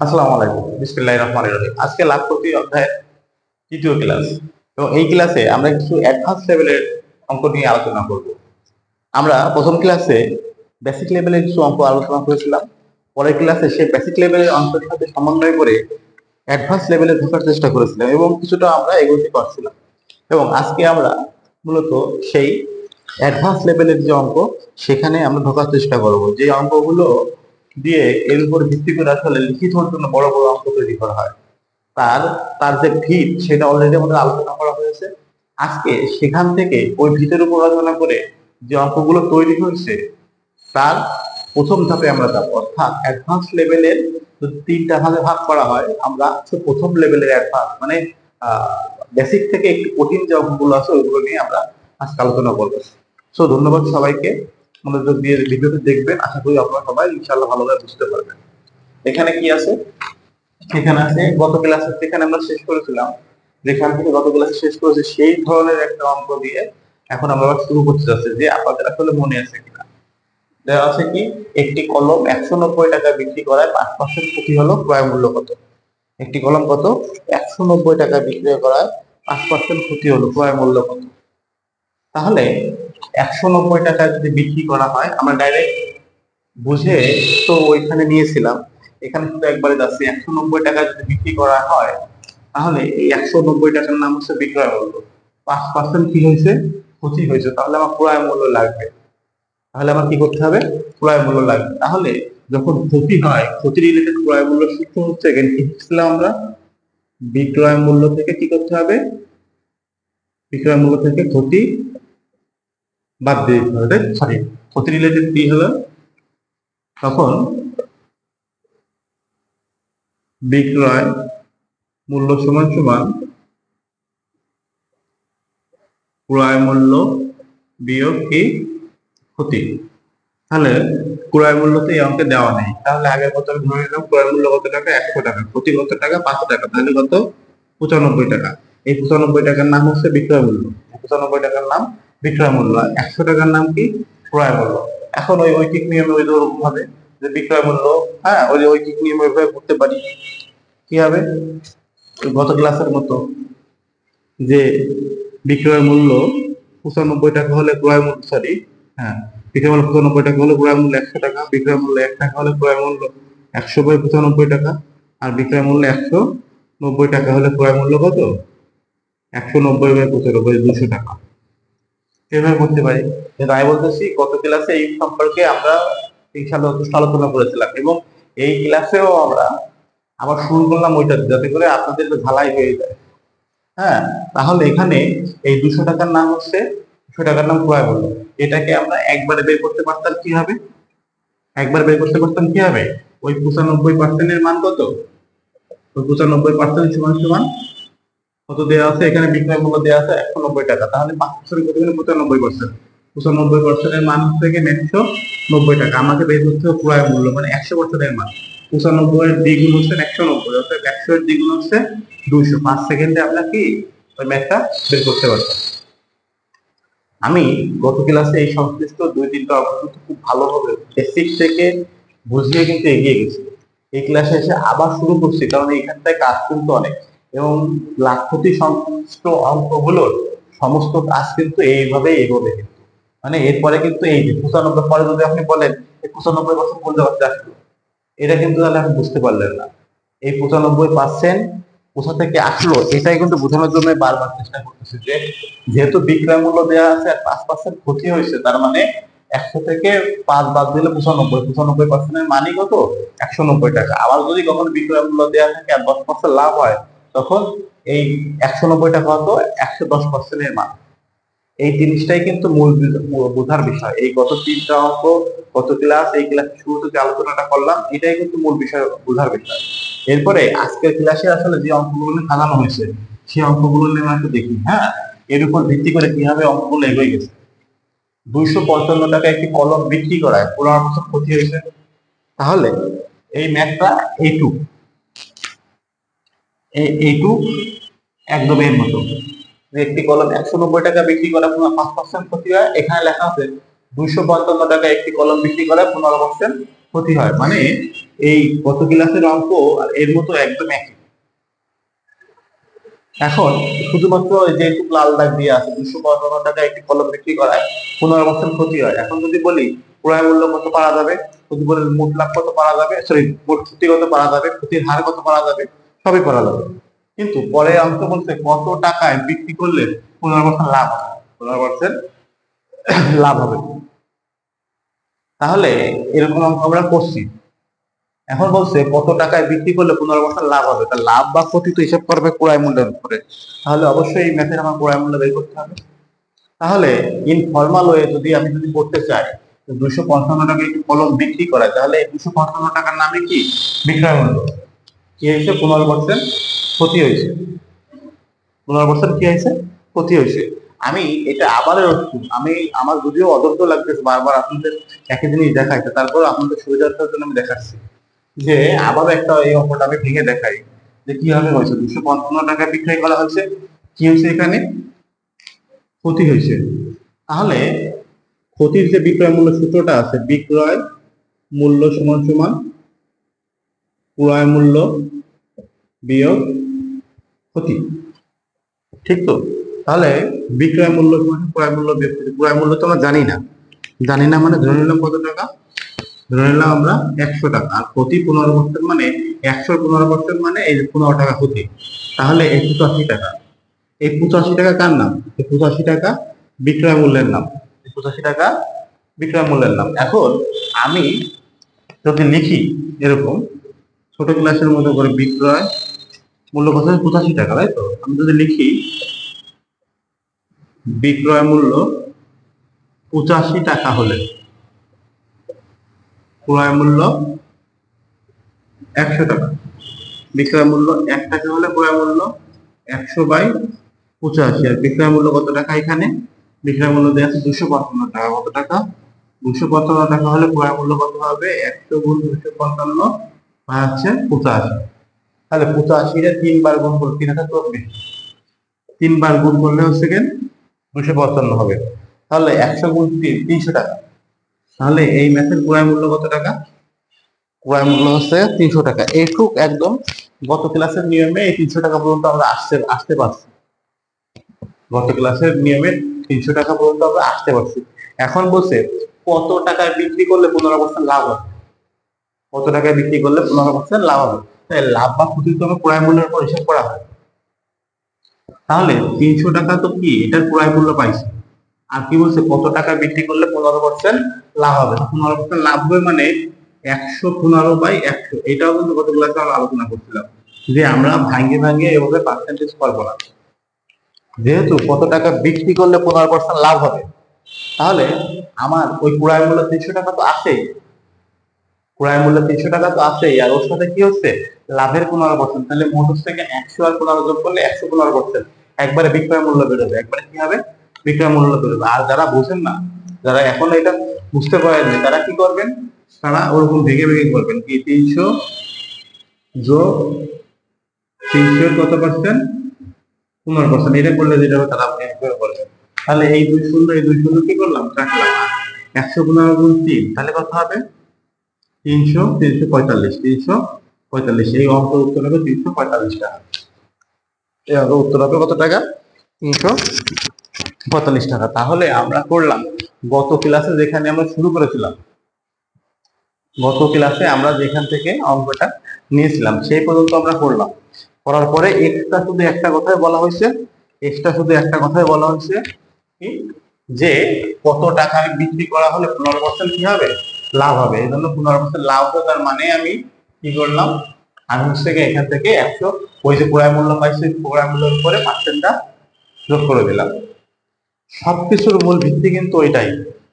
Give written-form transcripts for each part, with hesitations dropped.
আসসালামু আলাইকুম, বিসমিল্লাহির রহমানির রহিম। আজকে লাভ প্রতি অধ্যায়ের তৃতীয় ক্লাস এবং এই ক্লাসে আমরা কিছু অ্যাডভান্স লেভেলের অঙ্ক নিয়ে আলোচনা করব। আমরা প্রথম ক্লাসে বেসিক লেভেলের কিছু অঙ্ক আলোচনা করেছিলাম। পরের ক্লাসে সেই বেসিক লেভেলের অঙ্কের সাথে সমন্বয় করে অ্যাডভান্স লেভেলে ঢোকার চেষ্টা করেছিলাম এবং কিছুটা আমরা এগোতে পারছিলাম। এবং আজকে আমরা মূলত সেই অ্যাডভান্স লেভেলের যে অঙ্ক সেখানে আমরা ঢোকার চেষ্টা করব, যে অঙ্কগুলো দিয়ে এর উপর ভিত্তি করে আসলে লিখিতর জন্য বড় বড় অঙ্ক তৈরি করা হয়। তার তার যে ভিত সেটা অলরেডি আমাদের আলোচনা করা হয়েছে। আজকে সেখান থেকে ওই ভিতের উপর আলোচনা করে যে অঙ্কগুলো তৈরি হয়েছে তার প্রথম ধাপে আমরা যাবো, অর্থাৎ অ্যাডভান্স লেভেলের যদি তিনটা ভাগে ভাগ করা হয়, আমরা প্রথম লেভেলের অ্যাডভান্স মানে বেসিক থেকে একটু কঠিন যে অঙ্কগুলো আছে ওইগুলো নিয়ে আমরা আজকে আলোচনা করবো। সো ধন্যবাদ সবাইকে, মনোযোগ দিয়ে ভিডিওটি দেখবেন। আশা করি আপনারা সবাই ইনশাআল্লাহ ভালোভাবে বুঝতে পারবেন। এখানে কি আছে? এখানে আছে গত ক্লাসে যেখানে আমরা শেষ করেছিলাম, যেখান থেকে গত ক্লাসে শেষ করেছি সেই ধরনের একটা অঙ্ক দিয়ে এখন আমরা আবার শুরু করতে যাচ্ছি, যে আপনাদের আসলে মনে আছে কিনা। দেওয়া আছে কি, একটি কলম 190 টাকা বিক্রি করায় 5% ক্ষতি হলো, ক্রয় মূল্য কত? একটি কলম কত? 190 টাকা বিক্রি করায় 5% ক্ষতি হলো, ক্রয় মূল্য কত? তাহলে 190 টাকা যদি বিক্রি করা হয়, আমরা ডাইরেক্ট বুঝে তো ওইখানে নিয়েছিলাম, এখানে শুধু একবারে যাচ্ছি। 190 টাকা যদি বিক্রি করা হয় তাহলে এই 190 টাকার নাম হচ্ছে বিক্রয় মূল্য। 5% কি হয়েছে? ক্ষতি হয়েছে। তাহলে আমার ক্রয় মূল্য লাগবে। তাহলে আমার কি করতে হবে? ক্রয় মূল্য লাগবে। তাহলে যখন ক্ষতি হয়, ক্ষতি রিলেটেড ক্রয় মূল্য সূত্র হচ্ছে, এখানে কি শিখছিলাম আমরা? বিক্রয় মূল্য থেকে কি করতে হবে? বিক্রয় মূল্য থেকে ক্ষতি বাদ দিয়ে দিতে হবে। সরি, ক্ষতি রিলেটেড কি হলো তখন? বিক্রয় মূল্য সমান সমান ক্রয় মূল্য বিয়োগ কি? ক্ষতি। তাহলে ক্রয় মূল্য তো এই অঙ্কে দেওয়া নেই, তাহলে আগের মতো আমি ধরে নিলাম ক্রয় মূল্য কত টাকা? 100 টাকা। ক্ষতি কত টাকা? 500 টাকা। তাহলে কত? 95 টাকা। এই 95 টাকার নাম হচ্ছে বিক্রয় মূল্য। 95 টাকার নাম বিক্রয় মূল্য। 100 টাকার নাম কি? ক্রয় মূল্য। এখন ওই ঐকিক নিয়মে ওই রকম ভাবে যে বিক্রয় মূল্য, হ্যাঁ, ওই ঐকিক নিয়মে ওইভাবে করতে পারি। কি হবে? গত ক্লাসের মতো যে বিক্রয় মূল্য 95 টাকা হলে ক্রয় মূল্য, সরি, হ্যাঁ, বিক্রয় মূল্য 95 টাকা হলে ক্রয় মূল্য 100 টাকা, বিক্রয় মূল্য 1 টাকা হলে ক্রয় মূল্য 100/95 টাকা, আর বিক্রয় মূল্য 190 টাকা হলে ক্রয় মূল্য কত? 190/95, 200 টাকা। এভাবে করতে পারি। তাই বলতেছি, গত ক্লাসে এই সম্পর্কে আমরা ইনশাআল্লাহ আলোচনা করেছিলাম এবং এই ক্লাসেও আমরা আবার শুরু করলাম ওইটা, যাতে করে আপনাদের ঝালাই হয়ে যায়। হ্যাঁ, তাহলে এখানে এই 200 টাকার নাম হচ্ছে, 200 টাকার নাম ক্রয় মূল্য। এটাকে আমরা একবারে বের করতে পারতাম কি হবে? একবার বের করতে পারতাম কি হবে? ওই 95% এর মান কত? ওই 95% সমান সমান কত দেওয়া আছে? এখানে বিক্রয় মূল্য দেওয়া আছে 190 টাকা। তাহলে 5% কত হলো? 95%। 95% এর মান হচ্ছে কি? 190 টাকা। আমাকে বের করতে হবে ক্রয় মূল্য, মানে 100% এর মান। 95 এর দ্বিগুণ হচ্ছে 190, অর্থাৎ 100 এর দ্বিগুণ হচ্ছে 200। 5 সেকেন্ডে আমরা কি ওই ম্যাথটা বের করতে পারতাম। আমি গত ক্লাসে এই সংশ্লিষ্ট 2-3টা অঙ্ক খুব ভালোভাবে বেসিক থেকে বুঝিয়ে কিন্তু এগিয়ে গেছি। এই ক্লাসে এসে আবার শুরু করছি, কারণ এইখানটায় কাজ কিন্তু অনেক, এবং লাখপতি সংশ্লিষ্ট অঙ্কগুলোর সমস্ত কাজ কিন্তু এইভাবেই এগোবে কিন্তু। মানে এরপরে কিন্তু এই যে 95 পরে যদি আপনি বলেন এই 95% কোন জায়গা থেকে আসলো, এটা কিন্তু তাহলে আপনি বুঝতে পারলেন না। এই 95% কোথা থেকে আসলো এটাই কিন্তু বোঝানোর জন্য বারবার চেষ্টা করতেছি, যে যেহেতু বিক্রয় মূল্য দেওয়া আছে আর 5% ক্ষতি হয়েছে, তার মানে 100 থেকে 5 বাদ দিলে 95%, এর মানই কত? 190 টাকা। আবার যদি কখনো বিক্রয় মূল্য দেওয়া থাকে আর 10% লাভ হয়, তখন এই 190 টাকা হতো 110% এর মান। এই জিনিসটাই কিন্তু মূল বোঝার বিষয়। এই গত 3টা অঙ্ক, গত ক্লাস, এই ক্লাসে শুরুতে যে আলোচনাটা করলাম, এটাই কিন্তু মূল বিষয়, বোঝার বিষয়। এরপরে আজকের ক্লাসে আসলে যে অঙ্কগুলো নিয়ে সাজানো হয়েছে সেই অঙ্কগুলো নিয়ে আমরা একটু দেখি। হ্যাঁ, এর উপর ভিত্তি করে কিভাবে অঙ্কগুলো এগিয়ে গেছে। 255 টাকা একটি কলম বিক্রি করায় 15% ক্ষতি হয়েছে। তাহলে এই ম্যাথটা এইটুক, এইটুক একদম এর মতো, যে একটি কলম 190 টাকা বিক্রি করা 5% ক্ষতি হয়। এখানে লেখা আছে 255 টাকা একটি কলম বিক্রি করা 15% ক্ষতি হয়। মানে এই গত ক্লাসের অঙ্ক আর এর মতো একদম একই। এখন শুধুমাত্র যেহেতু লাল দাগ দিয়ে আছে 255 টাকা একটি কলম বিক্রি করায় 15% ক্ষতি হয়। এখন যদি বলি ক্রয় মূল্য কত পাওয়া যাবে, যদি বলি মোট লাভ কত পাওয়া যাবে, সরি মোট ক্ষতি কত পাওয়া যাবে, ক্ষতির হার কত পাওয়া যাবে, সবই পাওয়া যাবে। কিন্তু পরে অঙ্ক বলতে কত টাকায় বিক্রি করলে 15% লাভ হবে, 15% লাভ হবে। তাহলে এরকম অঙ্ক আমরা করছি। এখন বলছে কত টাকায় বিক্রি করলে 15% লাভ হবে, তা লাভ বা ক্ষতি তো হিসাব করবে ক্রয় মূল্যের উপরে। তাহলে অবশ্যই এই ম্যাথের আমার ক্রয় মূল্য বের করতে হবে। তাহলে ইনফর্মাল ওয়ে যদি করতে চাই 255 টাকা একটি কলম বিক্রি করা, তাহলে 255 টাকার নামে কি বিক্রয় মূল্য, কি হয়েছে 15% ক্ষতি হয়েছে, 15% কি হয়েছে ক্ষতি হয়েছে। আমি এটা আমি আমার যদিও অদর্থ লাগতেছে বারবার আপনাদের একই জিনিস দেখাইতে, তারপর আপনাদের সুবিধার্থের জন্য আমি দেখাচ্ছি যে আবার একটা এই অঙ্কটা আমি ভেঙে দেখাই যে কিভাবে হয়েছে। 255 টাকা বিক্রয় করা হয়েছে, কি হয়েছে এখানে ক্ষতি হয়েছে। তাহলে ক্ষতির যে বিক্রয় মূল্য সূত্রটা আছে, বিক্রয় মূল্য সমান সমান ক্রয় মূল্য বিয়োগ ক্ষতি, ঠিক তো? তাহলে বিক্রয় মূল্য সমান ক্রয় মূল্য বিয়োগ ক্ষতি। ক্রয় মূল্য তো আমরা জানি না মানে ধরে নিলাম কত টাকা, ধরে নিলাম আমরা 100 টাকা, আর ক্ষতি 15% মানে 100 15% মানে এই 15 টাকা ক্ষতি। তাহলে এই 85 টাকা, এই 85 টাকা কার নাম? এই 85 টাকা বিক্রয় মূল্যের নাম, 85 টাকা বিক্রয় মূল্যের নাম। এখন আমি যদি লিখি এরকম ছোট ক্লাসের মতো করে বিক্রয় মূল্য কত? 85 টাকা, তাই তো? আমি যদি লিখি বিক্রয় মূল্য 85 টাকা হলে ক্রয় মূল্য 100 টাকা, বিক্রয় মূল্য 1 টাকা হলে ক্রয় মূল্য 100/85, আর বিক্রয় মূল্য কত টাকা? এখানে বিক্রয় মূল্য দেওয়া আছে 255 টাকা। কত টাকা? 255 টাকা হলে ক্রয় মূল্য কত হবে? 100 গুণ 255 হচ্ছে 85। তাহলে 85 রে 3 বার গুণ করলে 3024, 3 বার গুণ করলে হচ্ছে 255 হবে। তাহলে 100 গুণ 300 টাকা। তাহলে এই ম্যাথের ক্রয় মূল্য কত টাকা? ক্রয় মূল্য হচ্ছে 300 টাকা। এইটুক একদম গত ক্লাসের নিয়মে এই 300 টাকা পর্যন্ত আমরা আসতে পারছি। গত ক্লাসের নিয়মে 300 টাকা পর্যন্ত আমরা আসতে পারছি। এখন বলছে কত টাকায় বিক্রি করলে 15% লাভ হবে, কত টাকায় বিক্রি করলে 15% লাভ হবে। তাই লাভ বা ক্ষতি তো ক্রয় মূল্যের উপর হিসাব করা হয়। তাহলে 300 টাকা তো কি এটার ক্রয় মূল্য পাইছি, আর কি বলছে কত টাকা বিক্রি করলে 15% লাভ হবে। 15% লাভ হবে মানে 115/100। এটাও কিন্তু গত ক্লাসে আমরা আলোচনা করছিলাম যে আমরা ভাঙ্গে এভাবে পার্সেন্টেজ করবো না, যেহেতু কত টাকা বিক্রি করলে 15% লাভ হবে। তাহলে আমার ওই ক্রয় মূল্য 300 টাকা তো আছেই, ক্রয় মূল্য 300 টাকা তো আছেই, আর ওর সাথে কি হচ্ছে লাভের 15%। তাহলে মোট হচ্ছে 100 আর 15 যোগ করলে 115%, একবারে বিক্রয় মূল্য বেরোবে, একবারে কি হবে বিক্রয় মূল্য বেরোবে। আর যারা বুঝেন না, যারা এখন এটা বুঝতে পারেননি, তারা কি করবেন, তারা ওরকম ভেঙে করবেন কি 300 যোগ 300 কত পার্সেন্ট? 15%। এটা করলে যেটা হবে তারা বের করবেন। তাহলে এই 2 শূন্য কি করলাম কাটলাম, 115 গুণ 3 তাহলে কত হবে? 345। এই অঙ্কের উত্তর হবে 345 টাকা। এই অঙ্কের উত্তর হবে কত টাকা? 345 টাকা। তাহলে আমরা করলাম গত ক্লাসে যেখানে আমরা শুরু করেছিলাম, গত ক্লাসে আমরা যেখান থেকে অঙ্কটা নিয়েছিলাম সেই পর্যন্ত আমরা করলাম। করার পরে এক্সট্রা শুধু একটা কথাই বলা হয়েছে কি যে কত টাকায় বিক্রি করা হলে 15% কি হবে লাভ হবে। এই জন্য 15% লাভ হবে, তার মানে আমি কি করলাম, আমি হচ্ছে এখান থেকে 100 ওই যে ক্রয় মূল্য পাইছি ক্রয় মূল্যের উপরে পার্সেন্টটা যোগ করে দিলাম। সবকিছুর মূল ভিত্তি কিন্তু ওইটাই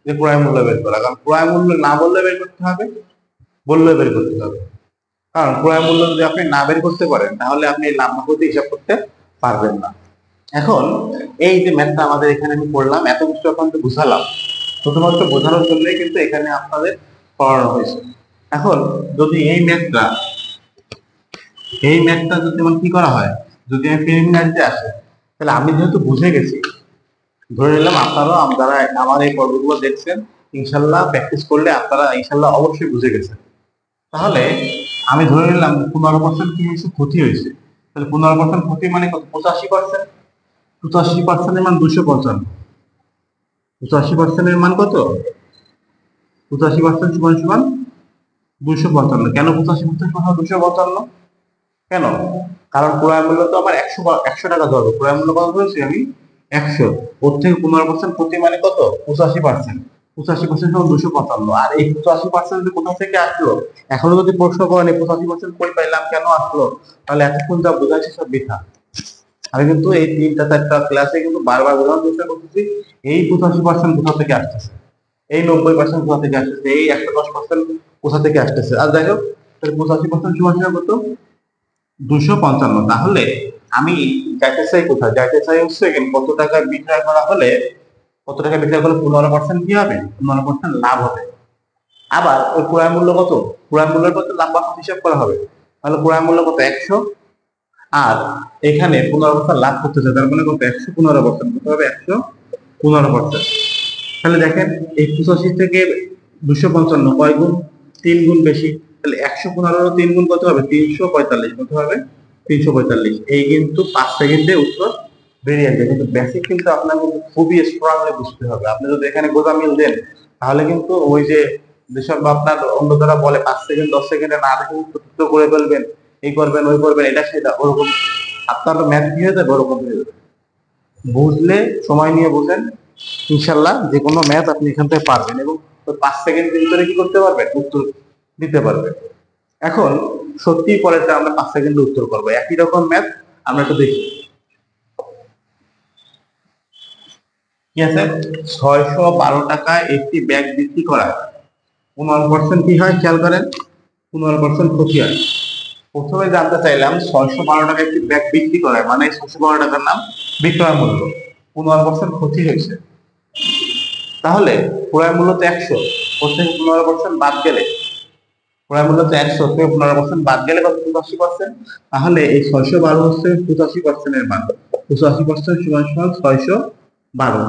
যে ক্রয় মূল্য বের করা, কারণ ক্রয় মূল্য না বললে বের করতে হবে, বললে বের করতে হবে। কারণ ক্রয় মূল্য যদি আপনি না বের করতে পারেন তাহলে আপনি লাভ বা ক্ষতি হিসাব করতে পারবেন না। এখন এই যে ম্যাথটা আমাদের এখানে আমি করলাম, এত কিছু আপনাদের বুঝালাম শুধুমাত্র বোঝানোর জন্যই কিন্তু এখানে আপনাদের পড়ানো হয়েছে। এখন যদি এই ম্যাথটা যদি আমার কি করা হয়, যদি আমি প্রিলিমিনারিতে আসে, তাহলে আমি যেহেতু বুঝে গেছি, ধরে নিলাম আপনারাও যারা আমার এই পর্বগুলো দেখছেন ইনশাল্লাহ প্র্যাকটিস করলে আপনারা ইনশাল্লাহ অবশ্যই বুঝে গেছেন। তাহলে আমি ধরে নিলাম 15% কি হয়েছে, ক্ষতি হয়েছে। তাহলে 15% ক্ষতি মানে কত, 85%। 85% এর মান 255। 85% এর মান কত, 85% সমান সমান 255। কেন 85% সমান 255? কেন? কারণ ক্রয় মূল্য তো আমার 100 টাকা ধরবো, ক্রয় মূল্য কত ধরেছি আমি, 100। ওর থেকে 15% ক্ষতি মানে কত, 85%। 85% সমান 255। আর এই 85% কোথা থেকে আসলো, এখনো যদি প্রশ্ন করেন 85% কই পাইলাম, কেন আসলো, তাহলে এতক্ষণ যা বোঝাচ্ছি সব বৃথা। আমি কিন্তু এই 3-4টা ক্লাসে কিন্তু বারবার বোঝানোর চেষ্টা করতেছি, এই 85% কোথা থেকে আসতেছে, এই 90% কোথা থেকে আসতেছে, এই 110% কোথা থেকে আসতেছে। আর যাই হোক, 85% সমান সমান কত, 255। তাহলে আমি যাইতে চাই কোথায়, যাইতে চাই হচ্ছে কত টাকা বিক্রয় করা হলে, কত টাকা বিক্রয় করলে 15% কি হবে, 15% লাভ হবে। আবার ওই ক্রয় মূল্য কত, ক্রয় মূল্যের কত লাভ হিসাব করা হবে। তাহলে ক্রয় মূল্য কত, 100। আর এখানে 15% লাভ করতেছে, তার মানে কত, 115%, কত হবে, 115%। তাহলে দেখেন এই 85 থেকে 255 কয় গুণ, 3 গুণ বেশি। তাহলে 115 3 গুণ কত হবে, 345। কত হবে, 345। এই কিন্তু 5 সেকেন্ডে উত্তর বেরিয়ে যায়। কিন্তু বেসিক কিন্তু আপনার কিন্তু খুবই স্ট্রংলি বুঝতে হবে। আপনি যদি এখানে গোজামিল দেন, তাহলে কিন্তু ওই যে যেসব আপনার অন্য যারা বলে 5 সেকেন্ড 10 সেকেন্ডে না দেখে উত্তর করে ফেলবেন, এই করবেন ওই করবেন, এটা সেটা, ওরকম আপনার ম্যাথ কি হয়ে যাবে, ওরকম হয়ে যাবে। বুঝলে, সময় নিয়ে বুঝেন, ইনশাল্লাহ যে কোনো ম্যাথ আপনি এখান থেকে পারবেন, এবং 5 সেকেন্ডের ভিতরে কি করতে পারবেন, উত্তর দিতে পারবেন। এখন সত্যি পরেরটা আমরা 5 সেকেন্ডে উত্তর করবো, একই রকম ম্যাথ। আমরা একটু দেখি কি আছে। 612 টাকায় একটি ব্যাগ বিক্রি করা 15% কি হয়, খেয়াল করেন, 15% ক্ষতি হয়। প্রথমে জানতে চাইলাম 612 টাকা একটি ব্যাগ বিক্রি করা, মানে 612 টাকার নাম বিক্রয় মূল্য, 15% ক্ষতি হয়েছে। তাহলে ক্রয় মূল্য তো 100, ওর থেকে 15% বাদ গেলে, ক্রয় মূল্য তো 100 থেকে 15% বাদ গেলে কত, 85%। তাহলে এই 612 হচ্ছে 85% এর মান। 85% সমান সমান 612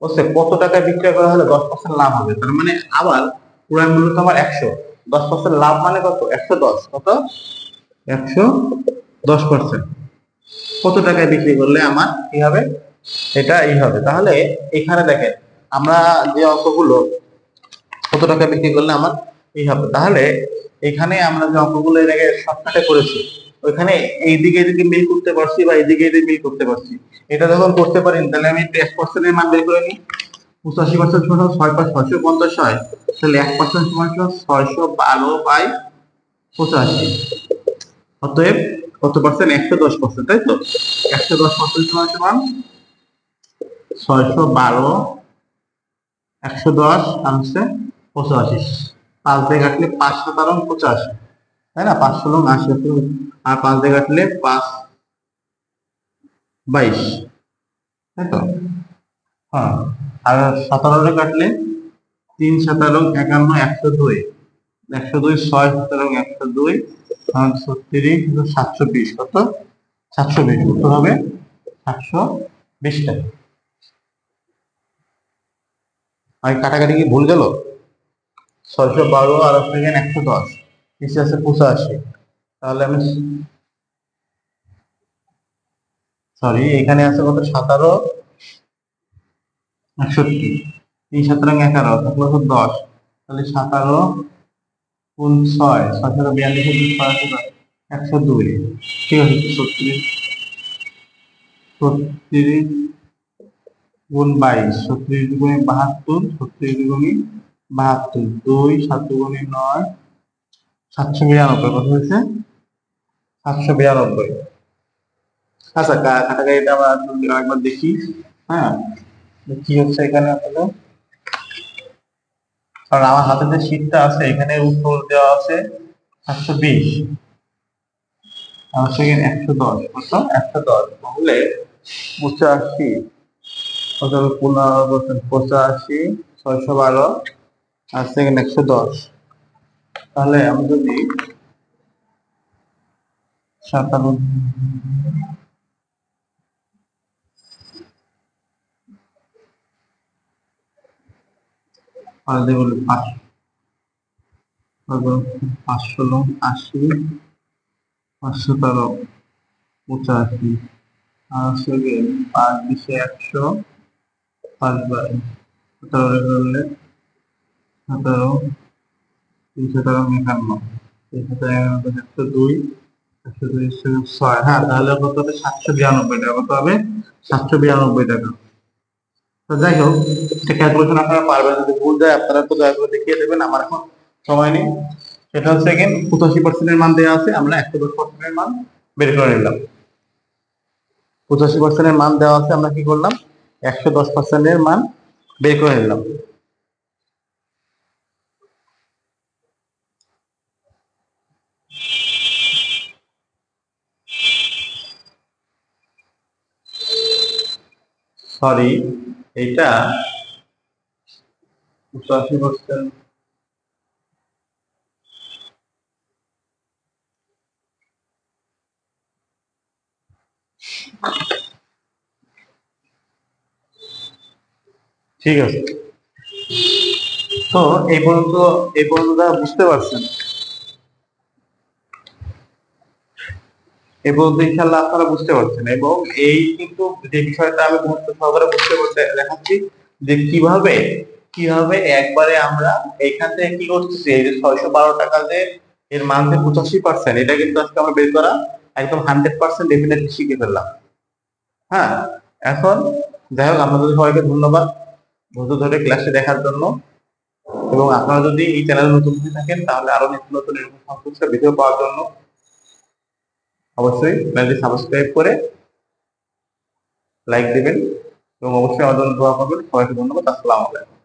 হচ্ছে কত টাকায় বিক্রয় করা হলে 10% লাভ হবে। তার মানে আবার ক্রয় মূল্য তো আমার 100, 10% লাভ মানে কত, 110। কত, 110%। কত টাকায় বিক্রি করলে আমার কি হবে, এটা এই হবে। তাহলে এখানে দেখেন আমরা যে অঙ্কগুলো, কত টাকা বিক্রি করলে আমার এই হবে, তাহলে এখানে আমরা যে অঙ্কগুলো এর আগে শর্টকাটে করেছি, ওইখানে এইদিকে এদিকে মিল করতে পারছি বা এইদিকে এদিকে মিল করতে পারছি। এটা যখন করতে পারি, তাহলে আমি 10% এর মান বের করে নিই। 85% সমান 6/650 হয়, তাহলে 1% সমান 612/85। অতএব কত পার্সেন্ট, 110%, তাই তো। 110% সমান সমান 612, 110 আর হচ্ছে 85। 5 দিয়ে কাটলে 5×7=85, তাই না, 5×16=80, আর 5 দিয়ে কাটলে 5×22, তাই তো। হ্যাঁ, আর 17 দিয়ে কাটলে 3×17=51, 102, 102 6×17=102, 36 720, কত, 720। উত্তর হবে 720 টাকা। আর কাটাকাটি কি ভুল গেল, 612 আর হচ্ছে 110, নিচে আছে 85। তাহলে আমি, সরি, এখানে আছে কত, 17, 61, 3×17=11, তাহলে 10। তাহলে 17 গুণ 6, 6×42, 102। ঠিক আছে, 36, 36 গুণ 22, 36×72, 36×72, 2 7×9, 792। কত হয়েছে, 792। আচ্ছা, কাটাকাটিটা আমরা একবার দেখি। হ্যাঁ, কি হচ্ছে এখানে আসলে, কারণ আমার হাতে যে শীটটা আছে এখানে উত্তর দেওয়া আছে 720, আর হচ্ছে 110। কত, 110, তাহলে 85, কত হবে, 15%, 85, 612 আর সেকেন্ড 110। তাহলে আমি যদি 57, আর দেবো 5, 516 80 517 85 আর হচ্ছে গিয়ে 5 20 100 5 17 করলে 17 353 353 102 102 6, হ্যাঁ তাহলে কত হবে 792 টাকা, কত হবে 792 টাকা। তো যাই হোক, এটা ক্যালকুলেশন আপনারা পারবেন, যদি ভুল যায় আপনারা তো দয়া করে দেখিয়ে দেবেন, আমার এখন সময় নেই। সেটা হচ্ছে এগেন 85% এর মান দেওয়া আছে, আমরা 110% এর মান বের করে নিলাম। 85% এর মান দেওয়া আছে, আমরা কি করলাম 110% এর মান বের করে নিলাম। সরি, এইটা 85%। ঠিক আছে, তো এই পর্যন্ত বুঝতে পারছেন, এই পর্যন্ত ইনশাল্লাহ আপনারা বুঝতে পারছেন। এবং এই কিন্তু যে বিষয়টা আমি গুরুত্ব সহকারে বুঝতে পারতে দেখাচ্ছি, যে কিভাবে কিভাবে একবারে আমরা এখান থেকে কি করতেছি, এই যে 612 টাকা যে এর মান যে 85%, এটা কিন্তু আজকে আমরা বের করা একদম 100% ডেফিনেটলি শিখে ফেললাম। হ্যাঁ, এখন যাই হোক, আপনাদের সবাইকে ধন্যবাদ ধৈর্য ধরে ক্লাসে দেখার জন্য। এবং আপনারা যদি এই চ্যানেলে নতুন হয়ে থাকেন, তাহলে আরো নিত্য নতুন এরকম সংশ্লিষ্ট ভিডিও পাওয়ার জন্য অবশ্যই চ্যানেলটি সাবস্ক্রাইব করে লাইক দিবেন এবং অবশ্যই আমাদের জন্য দোয়া করবেন। সবাইকে ধন্যবাদ। আসসালামু আলাইকুম।